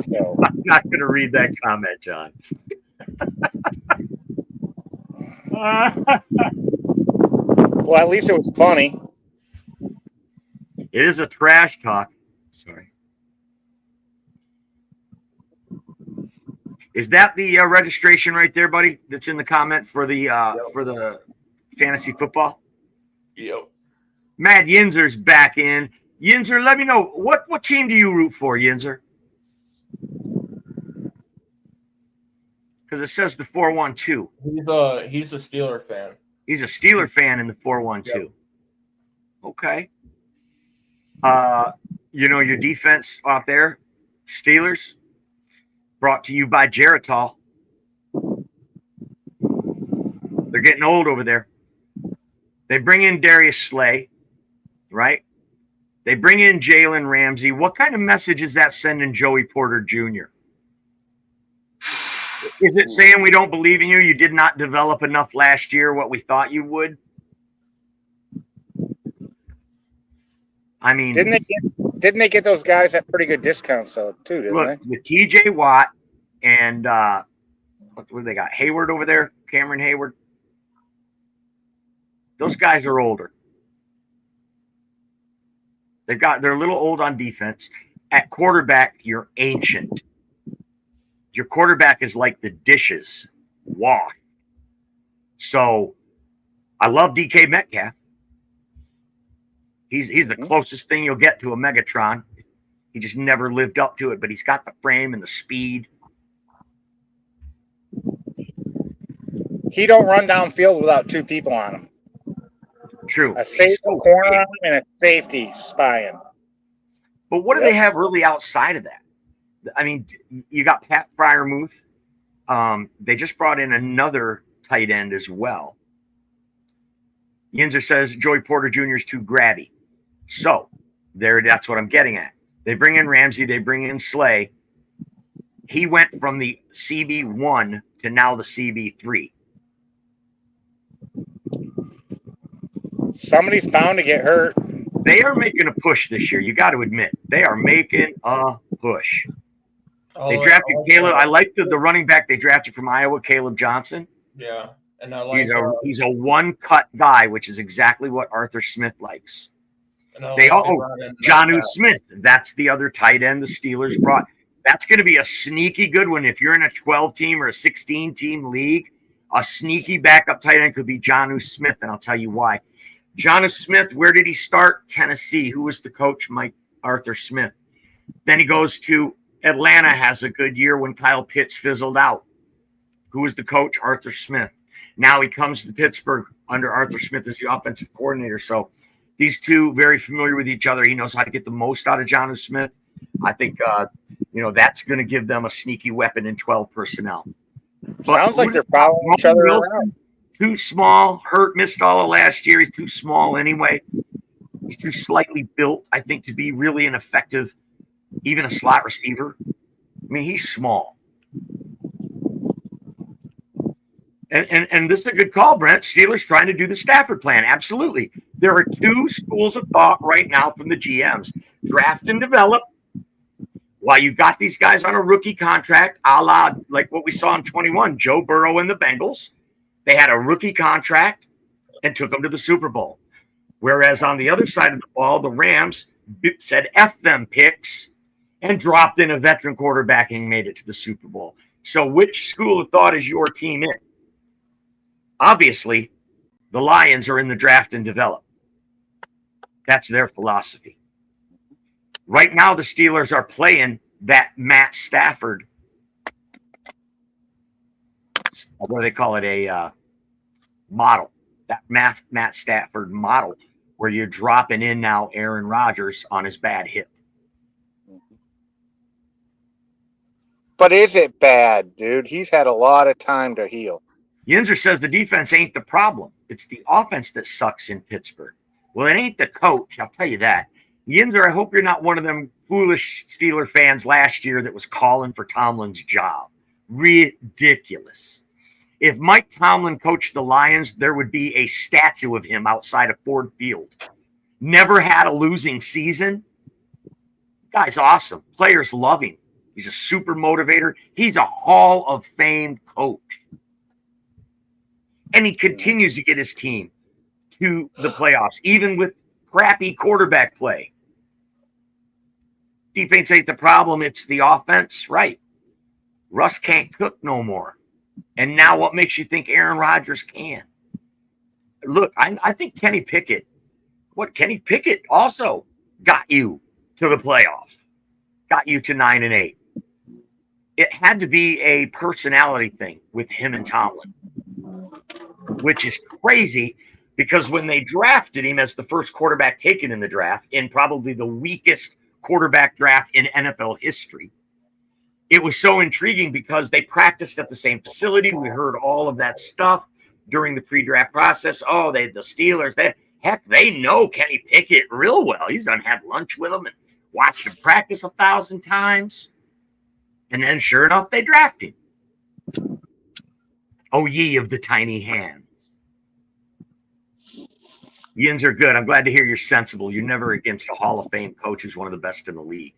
S3: So.
S4: I'm not going to read that comment, John.
S3: Well, at least it was funny.
S4: It is a trash talk. Sorry. Is that the registration right there, buddy? That's in the comment for the fantasy football.
S5: Yep.
S4: Matt Yinzer's back in. Yinzer, let me know what team do you root for, Yinzer? Because it says the 412.
S5: He's a Steeler fan.
S4: He's a Steeler fan in the 412. Yep. Okay. Your defense out there, Steelers, brought to you by Geritol. They're getting old over there. They bring in Darius Slay, right? They bring in Jalen Ramsey. What kind of message is that sending Joey Porter Jr.? Is it saying we don't believe in you? You did not develop enough last year, what we thought you would? I mean,
S3: didn't they get those guys at pretty good discounts though too? Didn't they?
S4: With T.J. Watt and what do they got? Hayward over there, Cameron Hayward. Those guys are older. They're a little old on defense. At quarterback, you're ancient. Your quarterback is like the dishes wash. So I love DK Metcalf. He's the closest thing you'll get to a Megatron. He just never lived up to it, but he's got the frame and the speed.
S3: He don't run downfield without two people on him.
S4: True.
S3: A safety corner on him and a safety spying.
S4: But what do they have really outside of that? I mean, you got Pat Freiermuth. They just brought in another tight end as well. Yinzer says Joey Porter Jr. is too grabby. So that's what I'm getting at. They bring in Ramsey. They bring in Slay. He went from the CB1 to now the CB3.
S3: Somebody's bound to get hurt.
S4: They are making a push this year. You got to admit, they are making a push. They drafted Caleb. I like the running back they drafted from Iowa, Caleb Johnson.
S5: Yeah, and I like
S4: he's a one-cut guy, which is exactly what Arthur Smith likes. Jonnu Smith. That's the other tight end the Steelers brought. That's going to be a sneaky good one. If you're in a 12-team or a 16-team league, a sneaky backup tight end could be Jonnu Smith, and I'll tell you why. Jonnu Smith, where did he start? Tennessee. Who was the coach? Arthur Smith. Then he goes to Atlanta, has a good year when Kyle Pitts fizzled out. Who was the coach? Arthur Smith. Now he comes to Pittsburgh under Arthur Smith as the offensive coordinator. So these two very familiar with each other. He knows how to get the most out of Jonnu Smith. I think, that's going to give them a sneaky weapon in 12 personnel. But
S3: Sounds like they're following each other around.
S4: Too small, missed all of last year. He's too small anyway. He's too slightly built, I think, to be really an effective, even a slot receiver. I mean, he's small. And this is a good call, Brent. Steelers trying to do the Stafford plan. Absolutely. There are two schools of thought right now from the GMs. Draft and develop. While you got these guys on a rookie contract, a la like what we saw in 21, Joe Burrow and the Bengals, they had a rookie contract and took them to the Super Bowl. Whereas on the other side of the ball, the Rams said F them picks and dropped in a veteran quarterback and made it to the Super Bowl. So which school of thought is your team in? Obviously, the Lions are in the draft and develop. That's their philosophy. Right now, the Steelers are playing that Matt Stafford. What do they call it? A model. That Matt Stafford model, where you're dropping in now Aaron Rodgers on his bad hip.
S3: But is it bad, dude? He's had a lot of time to heal.
S4: Yinzer says the defense ain't the problem. It's the offense that sucks in Pittsburgh. Well, it ain't the coach. I'll tell you that. Yinzer, I hope you're not one of them foolish Steeler fans last year that was calling for Tomlin's job. Ridiculous. If Mike Tomlin coached the Lions, there would be a statue of him outside of Ford Field. Never had a losing season. Guy's awesome. Players love him. He's a super motivator. He's a Hall of Fame coach. And he continues to get his team to the playoffs, even with crappy quarterback play. Defense ain't the problem. It's the offense. Right. Russ can't cook no more. And now what makes you think Aaron Rodgers can? Look, I think Kenny Pickett also got you to the playoffs, got you to 9-8. It had to be a personality thing with him and Tomlin, which is crazy because when they drafted him as the first quarterback taken in the draft, in probably the weakest quarterback draft in NFL history, it was so intriguing because they practiced at the same facility. We heard all of that stuff during the pre-draft process. Oh, the Steelers, they know Kenny Pickett real well. He's done had lunch with him and watched him practice 1,000 times. And then sure enough, they draft him. Oh, ye of the tiny hands. Yins are good. I'm glad to hear you're sensible. You're never against a Hall of Fame coach who's one of the best in the league.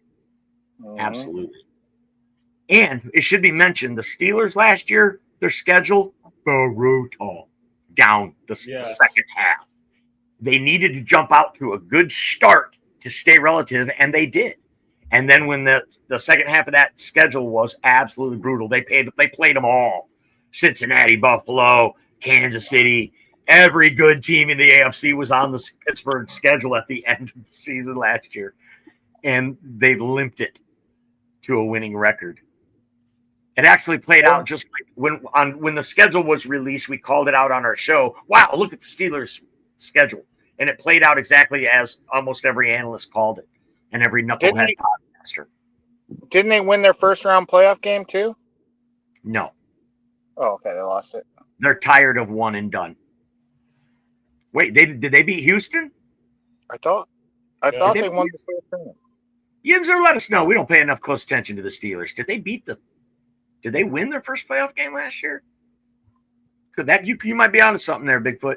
S4: Absolutely. And it should be mentioned, the Steelers last year, their schedule, brutal down the second half. They needed to jump out to a good start to stay relative, and they did. And then when the second half of that schedule was absolutely brutal, they played them all. Cincinnati, Buffalo, Kansas City. Every good team in the AFC was on the Pittsburgh schedule at the end of the season last year. And they limped it to a winning record. It actually played out just like when the schedule was released, we called it out on our show. Wow, look at the Steelers' schedule. And it played out exactly as almost every analyst called it. And every knucklehead podcaster.
S3: Didn't they win their first round playoff game too?
S4: No.
S3: Oh, okay. They lost it.
S4: They're tired of one and done. Wait, did they beat Houston?
S3: I thought they won the first round.
S4: Yinzer, let us know. We don't pay enough close attention to the Steelers. Did they win their first playoff game last year? Could that you might be onto something there, Bigfoot.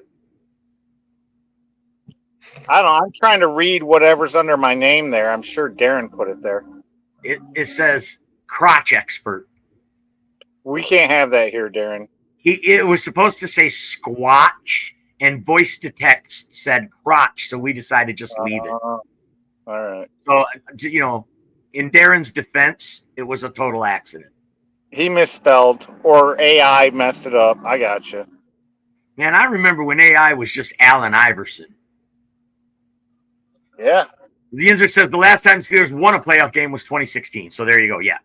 S3: I don't know. I'm trying to read whatever's under my name there. I'm sure Darren put it there.
S4: It says crotch expert.
S3: We can't have that here, Darren.
S4: It was supposed to say squatch, and voice to text said crotch, so we decided to just leave it.
S3: All right.
S4: So, in Darren's defense, it was a total accident.
S3: He misspelled, or AI messed it up. I gotcha.
S4: Man, I remember when AI was just Allen Iverson.
S3: Yeah.
S4: The Yinzer says the last time Steelers won a playoff game was 2016. So there you go. Yeah.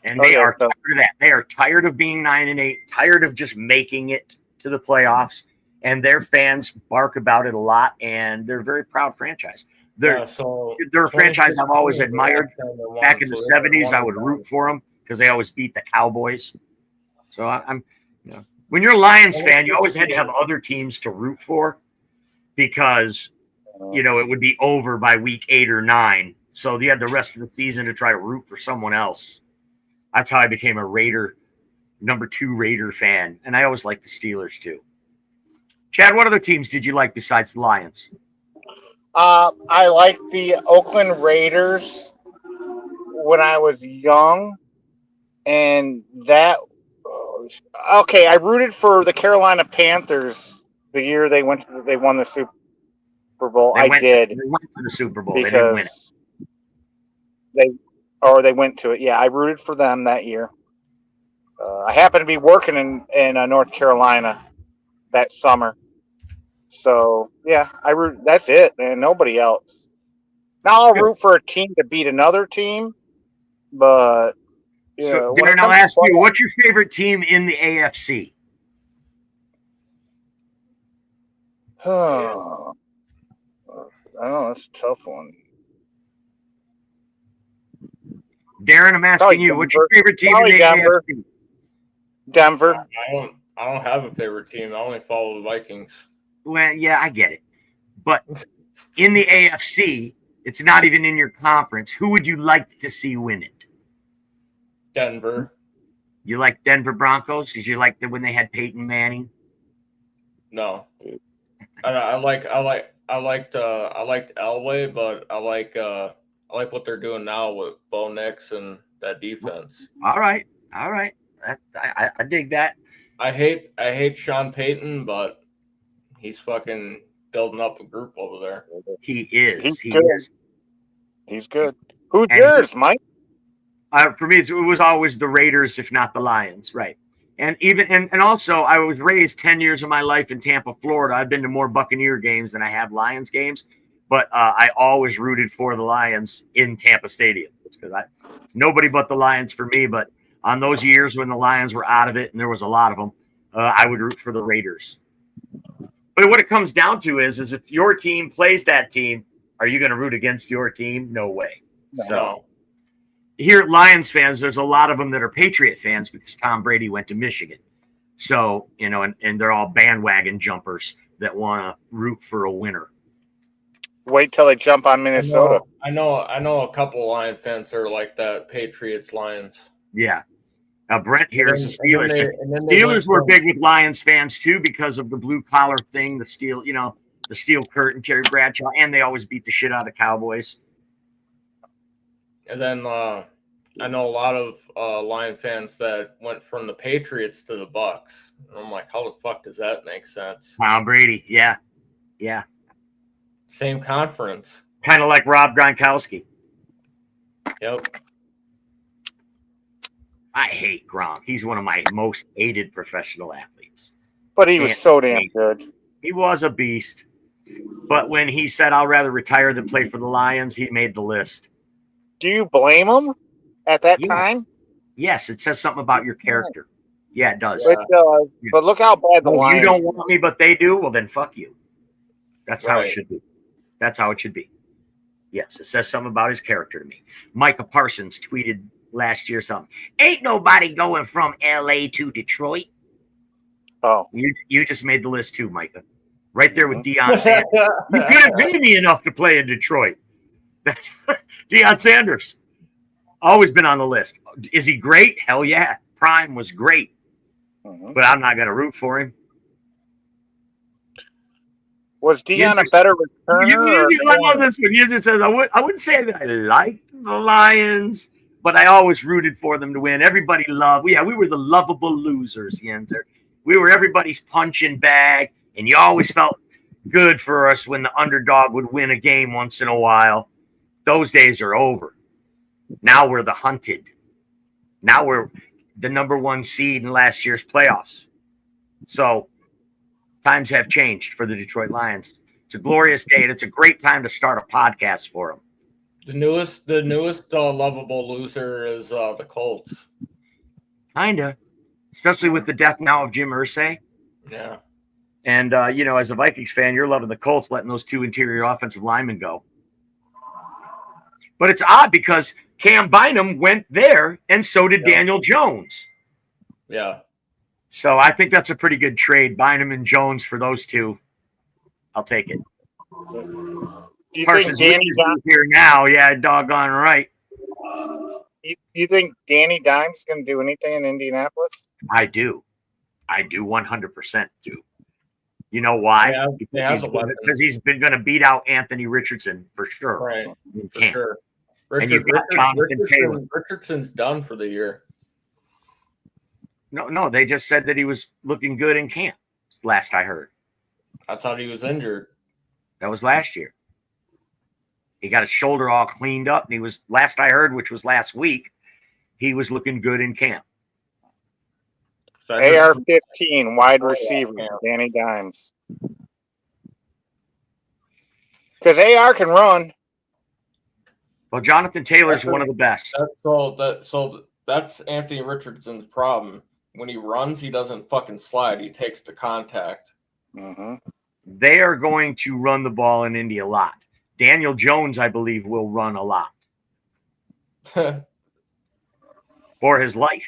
S4: And they are tired of that. They are tired of being 9-8, tired of just making it. to the playoffs, and their fans bark about it a lot, and they're a very proud franchise. They're a franchise I've always admired. Back in the 70s, I would root for them because they always beat the Cowboys. So I'm when you're a Lions fan, you always had to have other teams to root for because, it would be over by week 8 or 9. So you had the rest of the season to try to root for someone else. That's how I became a number 2 Raider fan. And I always liked the Steelers too. Chad, what other teams did you like besides the Lions?
S3: I liked the Oakland Raiders when I was young. And I rooted for the Carolina Panthers the year they won the Super Bowl. They went
S4: to the Super Bowl. They didn't win it.
S3: They went to it. Yeah, I rooted for them that year. I happened to be working in North Carolina that summer. So, yeah, that's it, man. Nobody else. Now I'll root for a team to beat another team, but
S4: so, Darren, I'll ask you, what's your favorite team in the AFC?
S3: I don't know. That's a tough one.
S4: Darren, I'm asking you, what's your favorite team in the AFC?
S3: Denver.
S5: I don't have a favorite team. I only follow the Vikings.
S4: Well, yeah, I get it. But in the AFC, it's not even in your conference. Who would you like to see win it?
S5: Denver.
S4: You like Denver Broncos? Did you like when they had Peyton Manning?
S5: No. I liked Elway, but I like what they're doing now with Bo Nix and that defense.
S4: All right. I dig that.
S5: I hate Sean Payton, but he's fucking building up a group over there.
S4: He is.
S3: He's good. Who's yours, Mike?
S4: For me, it was always the Raiders, if not the Lions, right? And also, I was raised 10 years of my life in Tampa, Florida. I've been to more Buccaneer games than I have Lions games, but I always rooted for the Lions in Tampa Stadium because nobody but the Lions for me. But on those years when the Lions were out of it, and there was a lot of them, I would root for the Raiders. But what it comes down to is if your team plays that team, are you going to root against your team? No way.
S5: No.
S4: So here at Lions fans, there's a lot of them that are Patriot fans because Tom Brady went to Michigan. So, and they're all bandwagon jumpers that want to root for a winner.
S3: Wait till they jump on Minnesota.
S5: I know a couple Lion fans are like that, Patriots, Lions.
S4: Yeah. Brent here is the Steelers. Steelers were big with Lions fans too because of the blue collar thing, the steel curtain, Terry Bradshaw, and they always beat the shit out of Cowboys.
S5: And then I know a lot of Lion fans that went from the Patriots to the Bucks. And I'm like, how the fuck does that make sense?
S4: Tom Brady, yeah.
S5: Same conference.
S4: Kind of like Rob Gronkowski.
S5: Yep.
S4: I hate Gronk. He's one of my most hated professional athletes.
S3: But he was so damn good.
S4: He was a beast. But when he said, I'll rather retire than play for the Lions, he made the list.
S3: Do you blame him at that time?
S4: Yes, it says something about your character. Yeah, it does.
S3: But look how bad the Lions.
S4: You don't want me, but they do? Well, then fuck you. That's how it should be. That's how it should be. Yes, it says something about his character to me. Micah Parsons tweeted last year something. Ain't nobody going from L.A. to Detroit.
S3: Oh.
S4: You just made the list too, Micah. Right there with Deion Sanders. You couldn't pay me enough to play in Detroit. Deion Sanders. Always been on the list. Is he great? Hell yeah. Prime was great. But I'm not going to root for him.
S3: Was Deion a better returner?
S4: I love this one. User says, I wouldn't say that I liked the Lions, but I always rooted for them to win. Everybody loved. We were the lovable losers, Yenzer. We were everybody's punching bag, and you always felt good for us when the underdog would win a game once in a while. Those days are over. Now we're the hunted. Now we're the number 1 seed in last year's playoffs. So times have changed for the Detroit Lions. It's a glorious day, and it's a great time to start a podcast for them.
S5: The newest lovable loser is the Colts.
S4: Kinda, especially with the death now of Jim Irsay.
S5: Yeah.
S4: And, as a Vikings fan, you're loving the Colts letting those 2 interior offensive linemen go. But it's odd because Cam Bynum went there, and so did Daniel Jones.
S5: Yeah.
S4: So I think that's a pretty good trade, Bynum and Jones for those two. I'll take it.
S3: Do you
S4: Parsons
S3: think Danny
S4: is here now? Yeah, doggone right.
S3: you think Danny Dimes going to do anything in Indianapolis?
S4: I do 100% do. You know why? Because he's been going to beat out Anthony Richardson for sure.
S5: Right. For sure. Richardson's done for the year.
S4: No, they just said that he was looking good in camp. Last I heard.
S5: I thought he was injured.
S4: That was last year. He got his shoulder all cleaned up, and he was, last I heard, which was last week, he was looking good in camp.
S3: AR-15 wide receiver, Danny Dimes. Because AR can run.
S4: Well, Jonathan Taylor's one of the best.
S5: So that's Anthony Richardson's problem. When he runs, he doesn't fucking slide. He takes the contact.
S3: Mm-hmm.
S4: They are going to run the ball in Indy a lot. Daniel Jones, I believe, will run a lot for his life,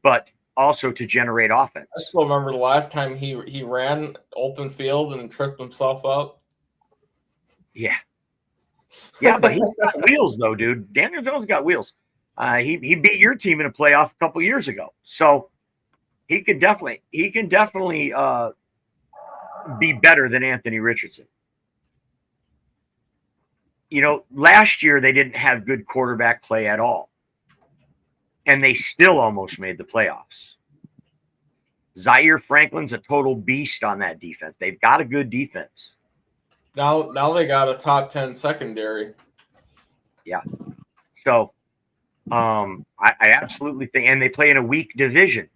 S4: but also to generate offense.
S5: I still remember the last time he ran open field and tripped himself up.
S4: Yeah, but he's got wheels, though, dude. Daniel Jones got wheels. He beat your team in a playoff a couple years ago, so he can definitely be better than Anthony Richardson. Last year they didn't have good quarterback play at all, and they still almost made the playoffs. Zaire Franklin's a total beast on that defense. They've got a good defense.
S5: Now they got a top 10 secondary.
S4: Yeah. So I absolutely think, and they play in a weak division.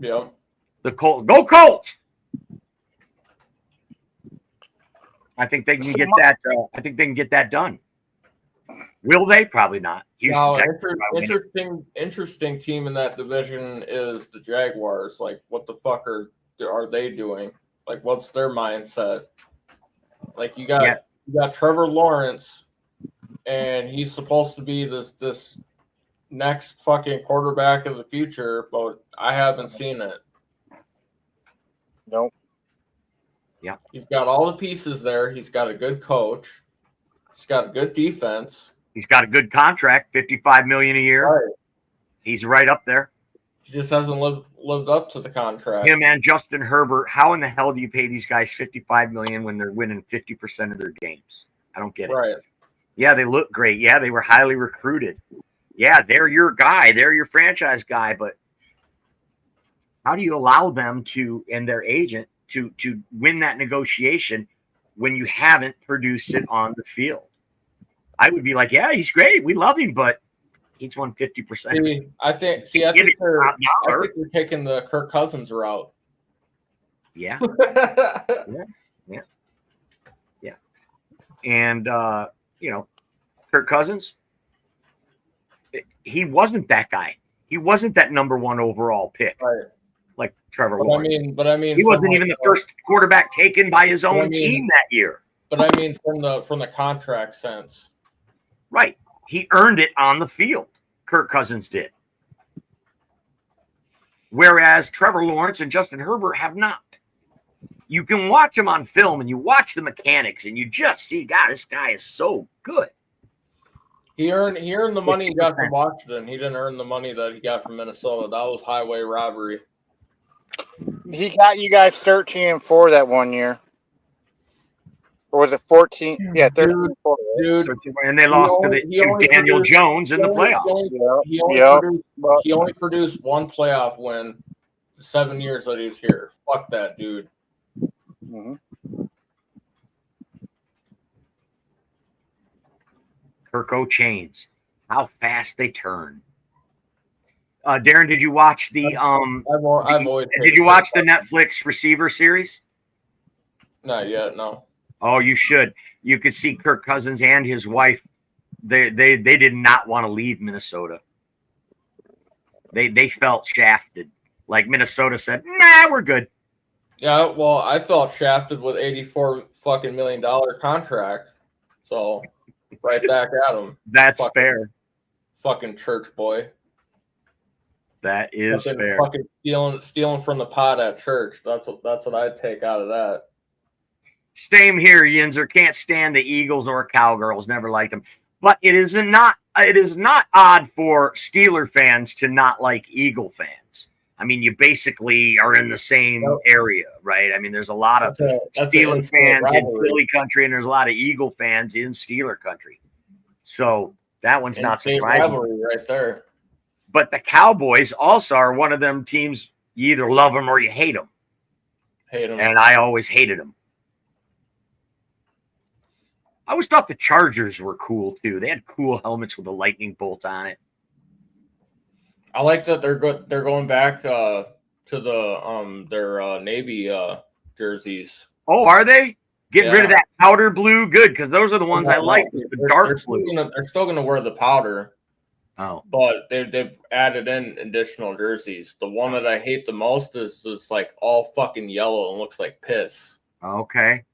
S5: Yeah.
S4: The Colts, go Colts! I think they can get that. I think they can get that done. Will they? Probably not.
S5: Interesting team in that division is the Jaguars. Like, what the fuck are they doing? Like, what's their mindset? Like, you got Trevor Lawrence, and he's supposed to be this next fucking quarterback of the future, but I haven't seen it.
S3: Nope.
S4: Yeah.
S5: He's got all the pieces there. He's got a good coach. He's got a good defense.
S4: He's got a good contract, $55 million a year.
S5: Right.
S4: He's right up there.
S5: He just hasn't lived up to the contract.
S4: Yeah, man, Justin Herbert. How in the hell do you pay these guys $55 million when they're winning 50% of their games? I don't get it.
S5: Right.
S4: Yeah, they look great. Yeah, they were highly recruited. Yeah, they're your guy. They're your franchise guy. But how do you allow them to, and their agent, to win that negotiation when you haven't produced it on the field? I would be like, yeah, he's great. We love him, but he's won 50%.
S5: I think they're taking the Kirk Cousins route.
S4: Yeah. Yeah. And, Kirk Cousins, he wasn't that guy. He wasn't that number 1 overall pick.
S5: Right.
S4: Like Trevor Lawrence.
S5: I mean,
S4: he wasn't even the first quarterback taken by his own team that year.
S5: But I mean, from the contract sense,
S4: right? He earned it on the field. Kirk Cousins did, whereas Trevor Lawrence and Justin Herbert have not. You can watch him on film, and you watch the mechanics, and you just see, God, this guy is so good.
S5: He earned the money he got from Washington. He didn't earn the money that he got from Minnesota. That was highway robbery.
S3: He got you guys 13-4 that one year. Or was it 14? Yeah, 13-4.
S5: Dude,
S4: and they lost to Daniel Jones in the playoffs.
S5: He only produced one playoff win the 7 years that he was here. Fuck that, dude.
S3: Mm-hmm.
S4: Kirko chains. How fast they turn. Darren, did you watch the did you watch the Netflix receiver series?
S5: Not yet, no.
S4: Oh, you should. You could see Kirk Cousins and his wife. They did not want to leave Minnesota. They felt shafted. Like Minnesota said, nah, we're good.
S5: Yeah, well, I felt shafted with $84 fucking million contract. So right back at him.
S4: That's
S5: fucking,
S4: fair.
S5: Fucking church boy.
S4: That is fair.
S5: Fucking stealing from the pot at church. That's what I'd take out of that.
S4: Same here, Yinzer. Can't stand the Eagles or Cowgirls. Never liked them. But it is not odd for Steeler fans to not like Eagle fans. I mean, you basically are in the same area, right? I mean, there's a lot of Steeler fans in Philly country, and there's a lot of Eagle fans in Steeler country. So that one's not surprising.
S5: Rivalry right there.
S4: But the Cowboys also are one of them teams, you either love them or you hate them.
S5: Hate them.
S4: And I always hated them. I always thought the Chargers were cool, too. They had cool helmets with a lightning bolt on it.
S5: I like that they're going back to the their Navy jerseys.
S4: Oh, are they? Getting rid of that powder blue? Good, because those are the ones I like. The dark blue.
S5: They're still going to wear the powder.
S4: Oh.
S5: But they've added in additional jerseys. The one that I hate the most is just like all fucking yellow and looks like piss.
S4: Okay.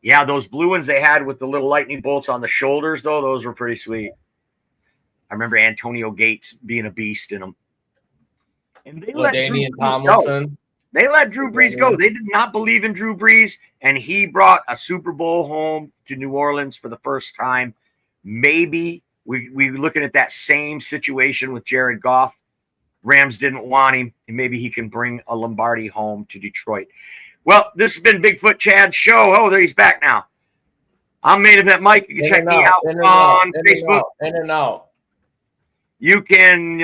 S4: Yeah, those blue ones they had with the little lightning bolts on the shoulders, though, those were pretty sweet. I remember Antonio Gates being a beast in them. And they let
S5: Damian Tomlinson.
S4: They let Drew Brees go. They did not believe in Drew Brees, and he brought a Super Bowl home to New Orleans for the first time. Maybe we're looking at that same situation with Jared Goff. Rams didn't want him, and maybe he can bring a Lombardi home to Detroit. Well, this has been Bigfoot Chad's show. Oh, there he's back now. I'm Main Event Mike. You can check me out on Facebook.
S5: In and out.
S4: You can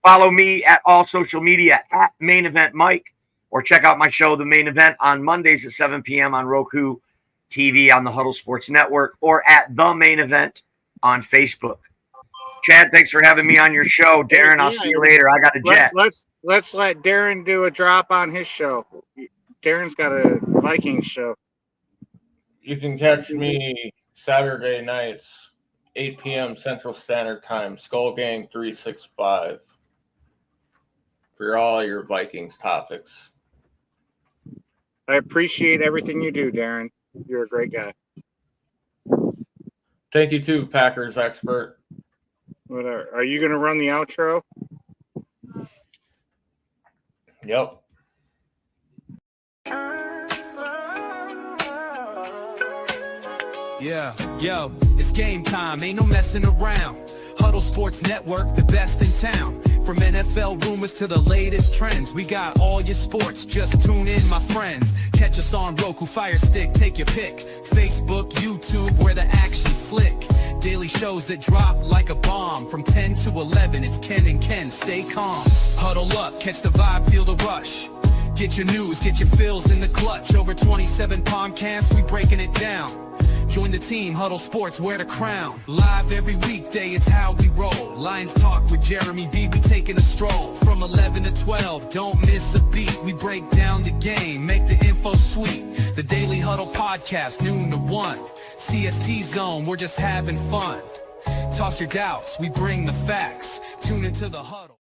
S4: follow me at all social media at Main Event Mike, or check out my show, The Main Event, on Mondays at 7 p.m. on Roku TV on the Huddle Sports Network, or at The Main Event on Facebook. Chad, thanks for having me on your show. Darren, I'll see you later. I got a jet.
S3: Let's let Darren do a drop on his show. Darren's got a Vikings show.
S5: You can catch me Saturday nights, 8 p.m. Central Standard Time, Skull Gang 365, for all your Vikings topics.
S3: I appreciate everything you do, Darren. You're a great guy.
S5: Thank you too, Packers expert.
S3: Whatever. Are you going to run the outro?
S5: Yep.
S1: Yeah, yo, it's game time, ain't no messing around. Huddle Sports Network, the best in town. From NFL rumors to the latest trends, we got all your sports, just tune in, my friends. Catch us on Roku, Fire Stick, take your pick. Facebook, YouTube, where the action's slick. Daily shows that drop like a bomb. From 10 to 11, it's Ken and Ken, stay calm. Huddle up, catch the vibe, feel the rush. Get your news, get your fills in the clutch. Over 27 podcasts, we breaking it down. Join the team, Huddle Sports, wear the crown. Live every weekday, it's how we roll. Lions Talk with Jeremy B, we taking a stroll. From 11 to 12, don't miss a beat. We break down the game, make the info sweet. The Daily Huddle Podcast, noon to 1. CST Zone, we're just having fun. Toss your doubts, we bring the facts. Tune into the Huddle.